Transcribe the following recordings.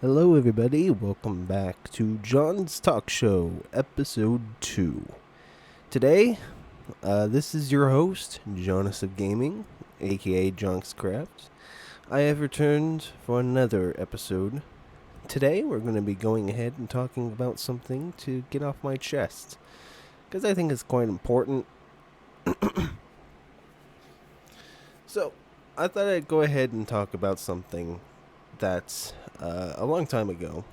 Hello, everybody. Welcome back to John's Talk Show, Episode 2. Today, this is your host, Jonas of Gaming, aka Jonk's Crafts. I have returned for another episode. Today, we're going to be going ahead and talking about something to get off my chest, because I think it's quite important. So, I thought I'd go ahead and talk about something that's a long time ago.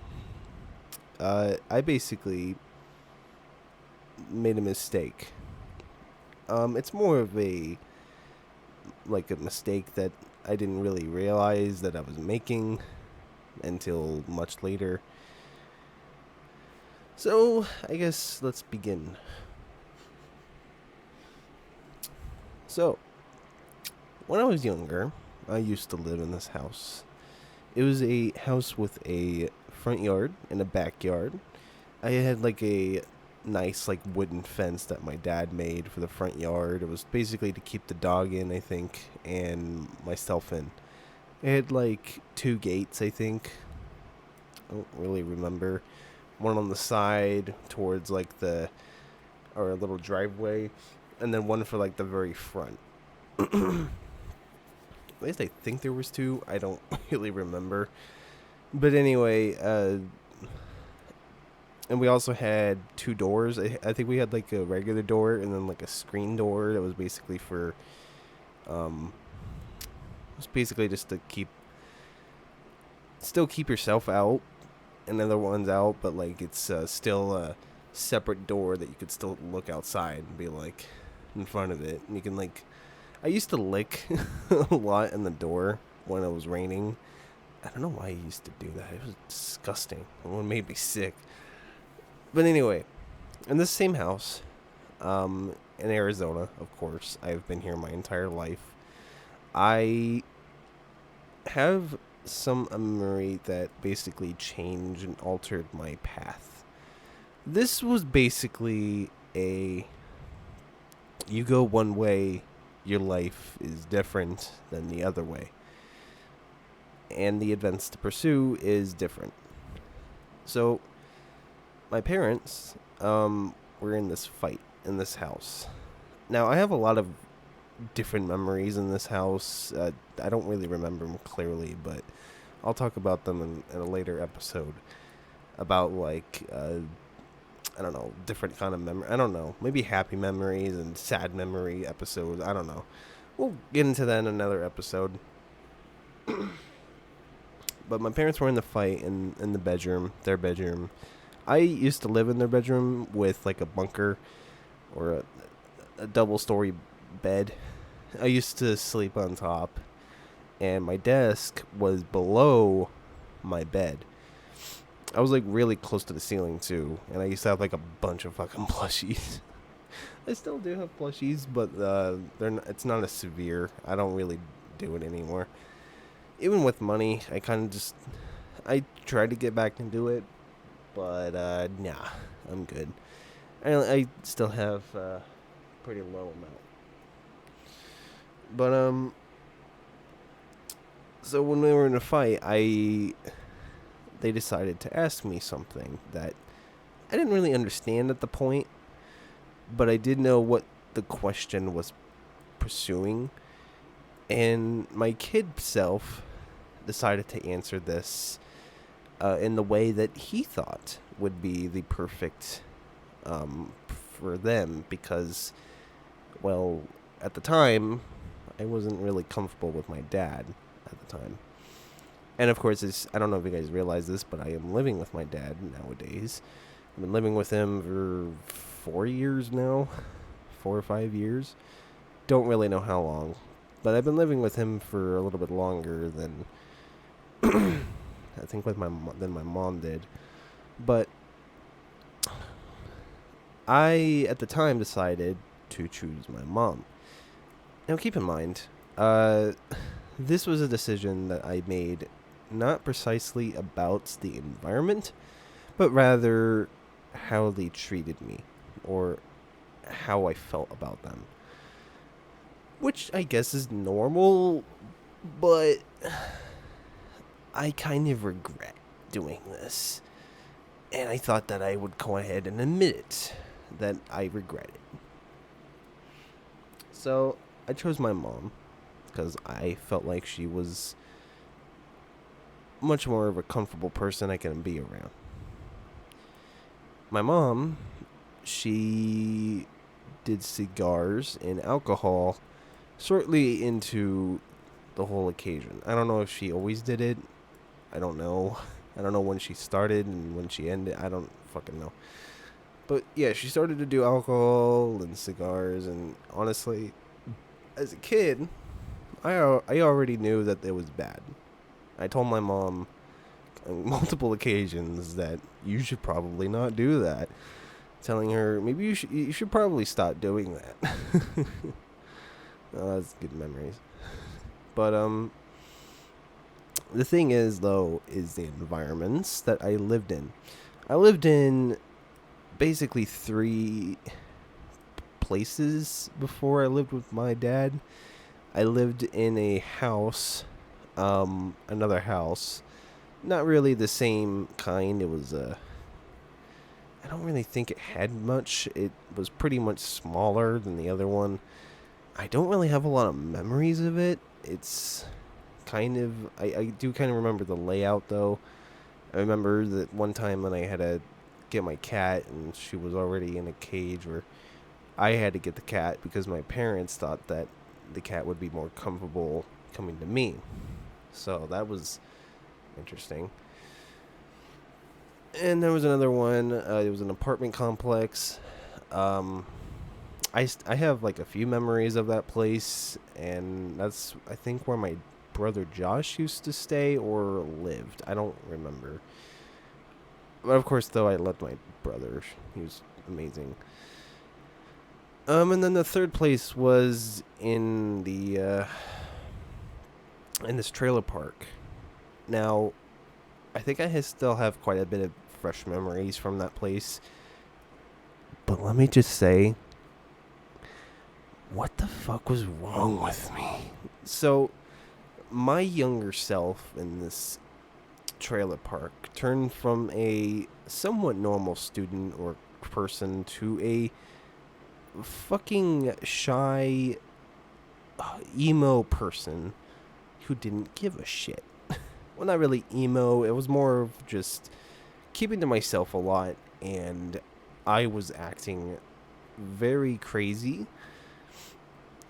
I basically made a mistake. It's more of a mistake that I didn't really realize that I was making until much later. So, I guess let's begin. So, when I was younger, I used to live in this house. It was a house with a front yard and a backyard. I had a nice wooden fence that my dad made for the front yard. It was basically to keep the dog in, I think, and myself in. It had two gates, I think. I don't really remember. One on the side towards or a little driveway, and then one for the very front. At least I think there was two. I don't really remember. But anyway, and we also had two doors. I think we had a regular door and then a screen door that was basically for it was basically just to still keep yourself out and other ones out, but it's still a separate door that you could still look outside and be in front of it. And you can I used to lick a lot in the door when it was raining. I don't know why I used to do that. It was disgusting. It made me sick. But anyway, in this same house, in Arizona, of course, I've been here my entire life. I have some memory that basically changed and altered my path. This was basically you go one way, your life is different than the other way. And the events to pursue is different. So, my parents were in this fight in this house. Now, I have a lot of different memories in this house. I don't really remember them clearly, but I'll talk about them in a later episode. About I don't know, different kind of memory. I don't know, maybe happy memories and sad memory episodes. I don't know. We'll get into that in another episode. But my parents were in the fight in the bedroom, their bedroom. I used to live in their bedroom with a bunker or a double-story bed. I used to sleep on top, and my desk was below my bed. I was really close to the ceiling too, and I used to have a bunch of fucking plushies. I still do have plushies, but it's not as severe. I don't really do it anymore. Even with money, I kind of I tried to get back into it, but nah, I'm good. I still have pretty low amount. But so when we were in a fight, they decided to ask me something that I didn't really understand at the point, but I did know what the question was pursuing, and my kid self decided to answer this in the way that he thought would be the perfect for them, because, well, at the time, I wasn't really comfortable with my dad at the time. And of course, I don't know if you guys realize this, but I am living with my dad nowadays. I've been living with him for 4 years now, 4 or 5 years. Don't really know how long, but I've been living with him for a little bit longer than I think than my mom did. But I at the time decided to choose my mom. Now keep in mind, this was a decision that I made not precisely about the environment, but rather how they treated me, or how I felt about them. Which I guess is normal, but I kind of regret doing this. And I thought that I would go ahead and admit it, that I regret it. So I chose my mom because I felt like she was much more of a comfortable person I can be around. My mom, she did cigars and alcohol shortly into the whole occasion. I don't know if she always did it. I don't know. I don't know when she started and when she ended. I don't fucking know. But yeah, she started to do alcohol and cigars, and honestly, as a kid, I already knew that it was bad. I told my mom on multiple occasions that you should probably not do that. Telling her maybe you should probably stop doing that. Oh, that's good memories. But the thing is though is the environments that I lived in. I lived in basically 3 places before I lived with my dad. I lived in a house, another house, not really the same kind. It was I don't really think it had much. It was pretty much smaller than the other one. I don't really have a lot of memories of it. It's kind of, I do kind of remember the layout though. I remember that one time when I had to get my cat and she was already in a cage, where I had to get the cat because my parents thought that the cat would be more comfortable coming to me. So that was interesting. And there was another one. It was an apartment complex. I have like a few memories of that place, and that's I think where my brother Josh used to stay or lived. I don't remember. But of course, though, I loved my brother. He was amazing. And then the third place was in this trailer park. Now, I think I still have quite a bit of fresh memories from that place. But let me just say, what the fuck was wrong with me? So, my younger self in this trailer park turned from a somewhat normal student or person to a fucking shy emo person who didn't give a shit. Well, not really emo. It was more of just keeping to myself a lot, and I was acting very crazy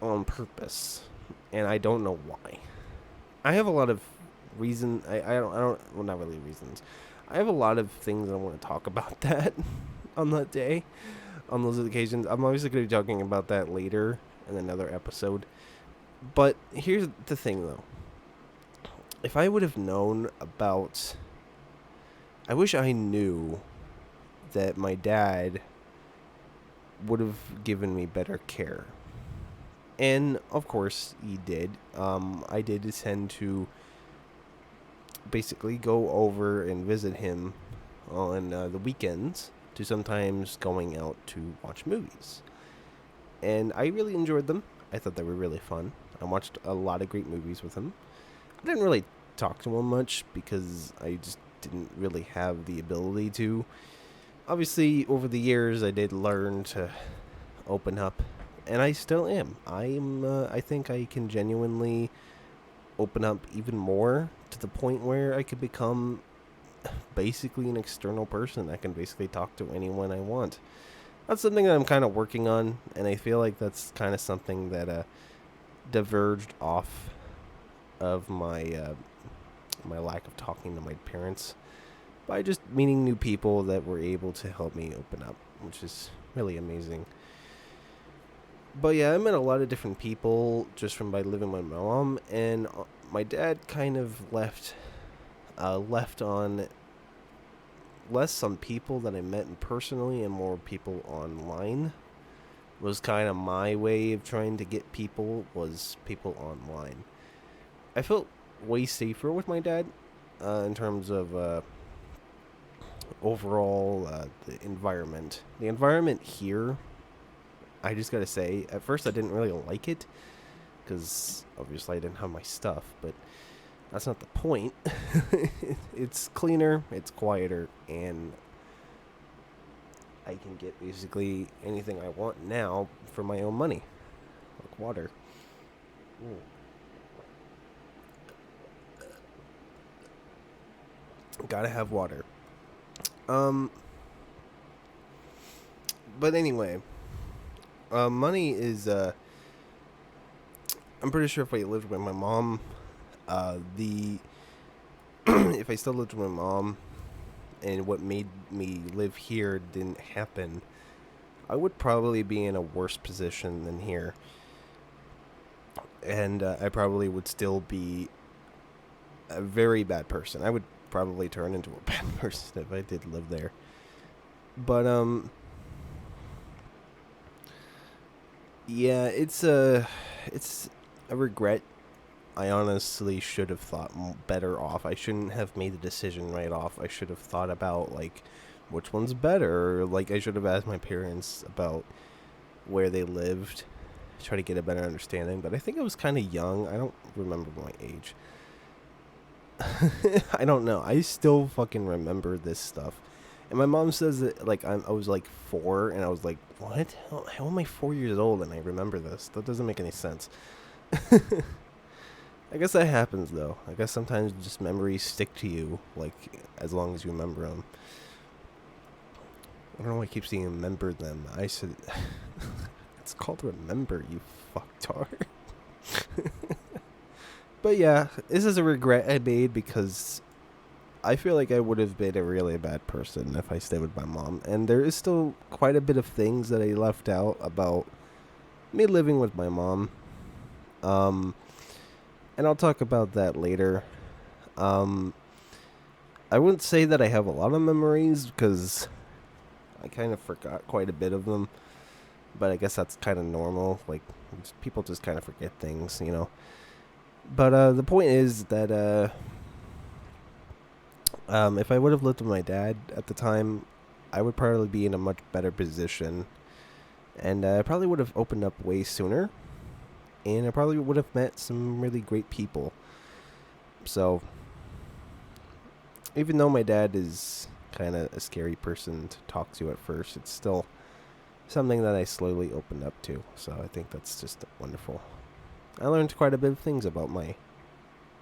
on purpose, and I don't know why. I have a lot of reason. I don't. Well, not really reasons. I have a lot of things I want to talk about that on that day, on those occasions. I'm obviously going to be talking about that later in another episode. But here's the thing, though. If I would have known about... I wish I knew that my dad would have given me better care. And, of course, he did. I did tend to basically go over and visit him on the weekends, to sometimes going out to watch movies. And I really enjoyed them. I thought they were really fun. I watched a lot of great movies with him. I didn't really talk to him much because I just didn't really have the ability to. Obviously, over the years, I did learn to open up, and I still am. I think I can genuinely open up even more to the point where I could become basically an external person. I can basically talk to anyone I want. That's something that I'm kind of working on, and I feel like that's kind of something that diverged off of my my lack of talking to my parents by just meeting new people that were able to help me open up, which is really amazing. But yeah, I met a lot of different people just from by living with my mom, and my dad kind of left on less some people that I met personally and more people online. Was kind of my way of trying to get people, was people online. I felt way safer with my dad in terms of overall the environment. The environment here, I just gotta say, at first I didn't really like it because obviously I didn't have my stuff, but That's not the point. It's cleaner, it's quieter, and I can get basically anything I want now for my own money, like water. Ooh. Gotta have water. Um, but anyway, money is. I'm pretty sure if I lived with my mom, the if I still lived with my mom, and what made me live here didn't happen, I would probably be in a worse position than here. And I probably would still be a very bad person. I would probably turn into a bad person if I did live there. But yeah, it's a regret. I honestly should have thought better off. I shouldn't have made the decision right off. I should have thought about like which one's better. Like I should have asked my parents about where they lived, try to get a better understanding. But I think I was kind of young. I don't remember my age. I don't know. I still fucking remember this stuff. And my mom says that like I was like 4, and I was like, what? How am I 4 years old and I remember this? That doesn't make any sense. I guess that happens though. I guess sometimes just memories stick to you, like as long as you remember them. I don't know why I keep saying remember them. I said it's called remember, you fucktard. But yeah, this is a regret I made because I feel like I would have been a really bad person if I stayed with my mom. And there is still quite a bit of things that I left out about me living with my mom. And I'll talk about that later. I wouldn't say that I have a lot of memories because I kind of forgot quite a bit of them. But I guess that's kind of normal. Like, people just kind of forget things, you know. But the point is that if I would have lived with my dad at the time, I would probably be in a much better position. And I probably would have opened up way sooner. And I probably would have met some really great people. So, even though my dad is kind of a scary person to talk to at first, it's still something that I slowly opened up to. So I think that's just wonderful. I learned quite a bit of things about my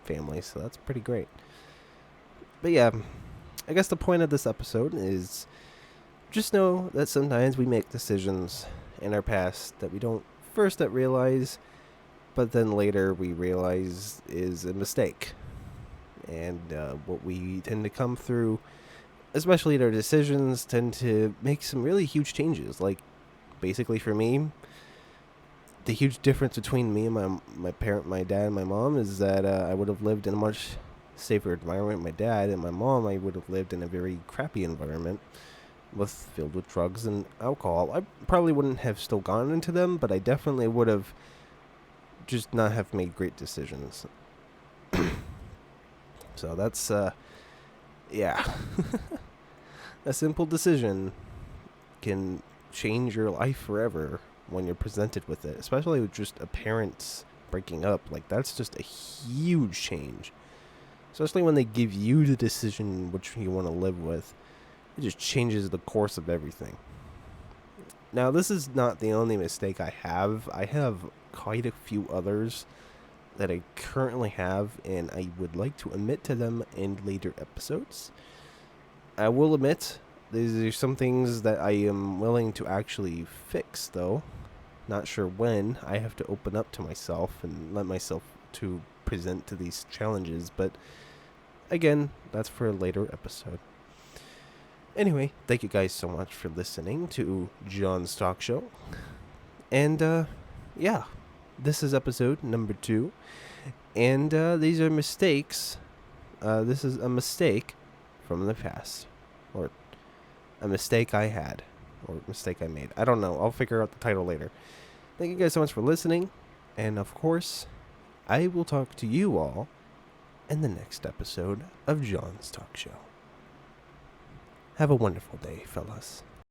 family, so that's pretty great. But yeah, I guess the point of this episode is just know that sometimes we make decisions in our past that we don't first realize, but then later we realize is a mistake. And what we tend to come through, especially in our decisions, tend to make some really huge changes. Like, basically for me, the huge difference between me and my dad and my mom is that I would have lived in a much safer environment. My dad and my mom, I would have lived in a very crappy environment filled with drugs and alcohol. I probably wouldn't have still gone into them, but I definitely would have just not have made great decisions. So that's yeah. A simple decision can change your life forever when you're presented with it, especially with just a parents breaking up. Like, that's just a huge change, especially when they give you the decision which you want to live with. It just changes the course of everything. Now, this is not the only mistake I have. I have quite a few others that I currently have, and I would like to admit to them in later episodes. I will admit these are some things that I am willing to actually fix, though. Not sure when. I have to open up to myself and let myself to present to these challenges, but again, that's for a later episode. Anyway, thank you guys so much for listening to Jon's Talk Show. And, yeah, this is episode number 2. And these are mistakes. This is a mistake from the past. Or a mistake I had. Or a mistake I made. I don't know. I'll figure out the title later. Thank you guys so much for listening. And, of course, I will talk to you all in the next episode of Jon's Talk Show. Have a wonderful day, fellas.